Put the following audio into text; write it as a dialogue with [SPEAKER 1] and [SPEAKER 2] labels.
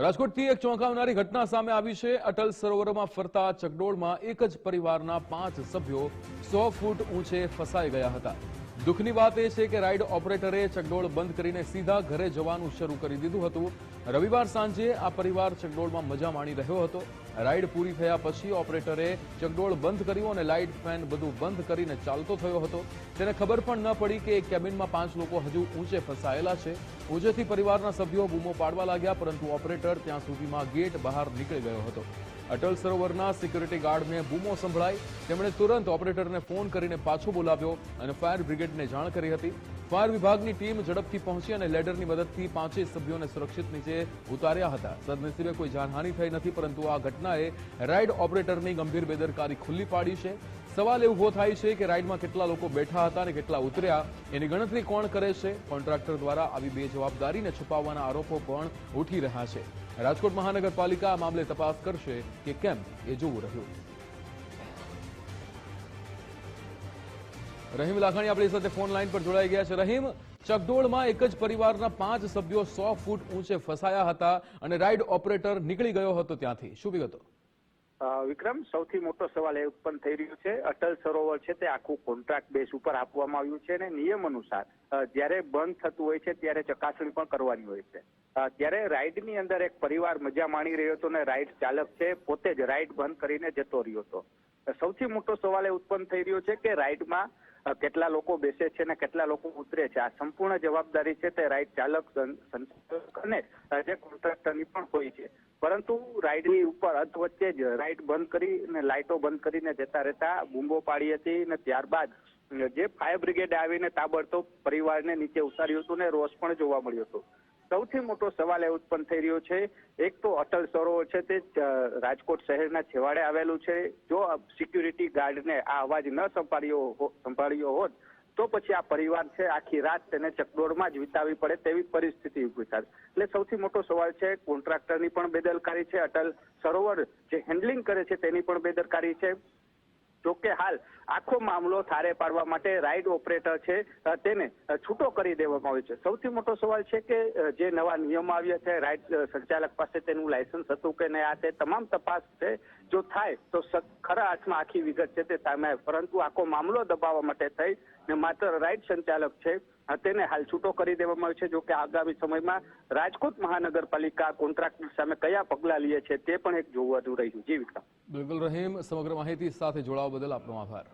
[SPEAKER 1] રાજકોટથી એક ચોંકાવનારી ઘટના સામે આવી છે। અટલ સરોવરમાં ફરતા ચકડોળમાં એક જ પરિવારના 5 સભ્યો 100 ફૂટ ઊંચે ફસાઈ ગયા હતા। દુઃખની વાત એ છે કે રાઇડ ઓપરેટરે ચકડોળ બંધ કરીને સીધા ઘરે જવાનું શરૂ કરી દીધું હતું। રવિવાર સાંજે આ પરિવાર ચકડોળમાં મજા માણી રહ્યો હતો। રાઇડ પૂરી થયા પછી ઓપરેટરે ચકડોળ બંધ કર્યું અને લાઇટ ફેન બધું બંધ કરીને ચાલતો થયો હતો। તેને ખબર પણ ન પડી કે કેબિનમાં 5 લોકો હજુ ઊંચે ફસાયેલા છે। ઊંચેથી પરિવારના સભ્યો બૂમો પાડવા લાગ્યા, પરંતુ ઓપરેટર ત્યાં સુધીમાં ગેટ બહાર નીકળી ગયો હતો। અટલ સરોવરના સિક્યુરિટી ગાર્ડને બૂમો સંભળાઈ। તેમણે તુરંત ઓપરેટરને ફોન કરીને પાછો બોલાવ્યો અને ફાયર બ્રિગેડને જાણ કરી હતી। ફાયર વિભાગની ટીમ ઝડપથી પહોંચી અને લેડરની મદદથી 5 સભ્યોને સુરક્ષિત નીચે ઉતાર્યા હતા। સદનસીબે કોઈ જાનહાનિ થઈ નથી, પરંતુ આ ઘટનાએ રાઇડ ઓપરેટરની ગંભીર બેદરકારી ખુલ્લી પાડી છે। સવાલ એ ઉભો થાય છે કે રાઇડમાં કેટલા લોકો બેઠા હતા અને કેટલા ઉતર્યા, એની ગણતરી કોણ કરે છે? કોન્ટ્રાક્ટર દ્વારા આવી બેજવાબદારીને છુપાવવાના આરોપો પણ ઉઠી રહ્યા છે। રાજકોટ મહાનગરપાલિકા આ મામલે તપાસ કરશે કે કેમ એ જોવું રહ્યું। રહીમ લાખાણી આપણી સાથે ફોન લાઈન પર જોડાઈ ગયા છે। રહીમ, ચકડોળમાં એક જ પરિવારના 5 સભ્યો 100 ફૂટ ઊંચે ફસાયા હતા અને રાઇડ ઓપરેટર નીકળી ગયો હતો ત્યાંથી, શું વિગતો?
[SPEAKER 2] વિક્રમ, સૌથી મોટો સવાલ એ ઉત્પન્ન થઈ રહ્યો છે, અટલ સરોવર છે તે આખું કોન્ટ્રાક્ટ બેઝ ઉપર આપવામાં આવ્યું છે અને નિયમ અનુસાર જ્યારે બંધ થતું હોય છે ત્યારે ચકાસણી પણ કરવાની હોય છે। ત્યારે રાઇડની અંદર એક પરિવાર મજા માણી રહ્યો હતો અને રાઇડ ચાલક છે પોતે જ રાઇડ બંધ કરીને જતો રહ્યો હતો। સૌથી મોટો સવાલ એ ઉત્પન્ન થઈ રહ્યો છે કે રાઇડમાં કેટલા લોકો બેસે છે અને કેટલા લોકો ઉતરે છે। આ સંપૂર્ણ જવાબદારી છે તે રાઇડ ચાલક, સંચાલક અને જે કોન્ટ્રાક્ટરની પણ હોય છે, પરંતુ રાઇડની ઉપર અધ વચ્ચે જ રાઇડ બંધ કરી અને લાઇટો બંધ કરીને જતા રહેતા બૂમો પાડી હતી અને ત્યારબાદ જે ફાયર બ્રિગેડ આવીને તાબડતોબ પરિવારને નીચે ઉતાર્યું હતું ને રોષ પણ જોવા મળ્યો હતો। સૌથી મોટો સવાલ એ ઉત્પન્ન થઈ રહ્યો છે, એક તો અટલ સરોવર છે તે રાજકોટ શહેરના છેવાડે આવેલું છે। જો સિક્યુરિટી ગાર્ડને આ અવાજ ન સંભાળ્યો હોત તો પછી આ પરિવાર છે આખી રાત તેને ચકડોળમાં જ વિતાવી પડે તેવી પરિસ્થિતિ ઉભી થાય। એટલે સૌથી મોટો સવાલ છે કોન્ટ્રાક્ટરની પણ બેદરકારી છે, અટલ સરોવર જે હેન્ડલિંગ કરે છે તેની પણ બેદરકારી છે। જોકે હાલ આખો મામલો થારે પાડવા માટે રાઇડ ઓપરેટર છે તેને છૂટો કરી દેવામાં આવ્યો છે। સૌથી મોટો સવાલ છે કે જે નવા નિયમો આવ્યા છે, રાઇડ સંચાલક પાસે તેનું લાયસન્સ હતું કે નહીં, આ તે તમામ તપાસ છે જો થાય તો ખરા અર્થમાં આખી વિગત છે તે સામે આવે, પરંતુ આખો મામલો દબાવવા માટે થઈ ને માત્ર રાઇડ સંચાલક છે તેને હાલ છૂટો કરી દેવામાં આવ્યો છે। જો કે આગામી સમયમાં રાજકોટ મહાનગરપાલિકા કોન્ટ્રાક્ટર સામે કયા પગલાં લે છે તે પણ એક જોવાનું રહ્યું। જી વિક્રમ।
[SPEAKER 1] બિલકુલ રહીમ, સમગ્ર માહિતી સાથે જોડાવા બદલ આપનો આભાર।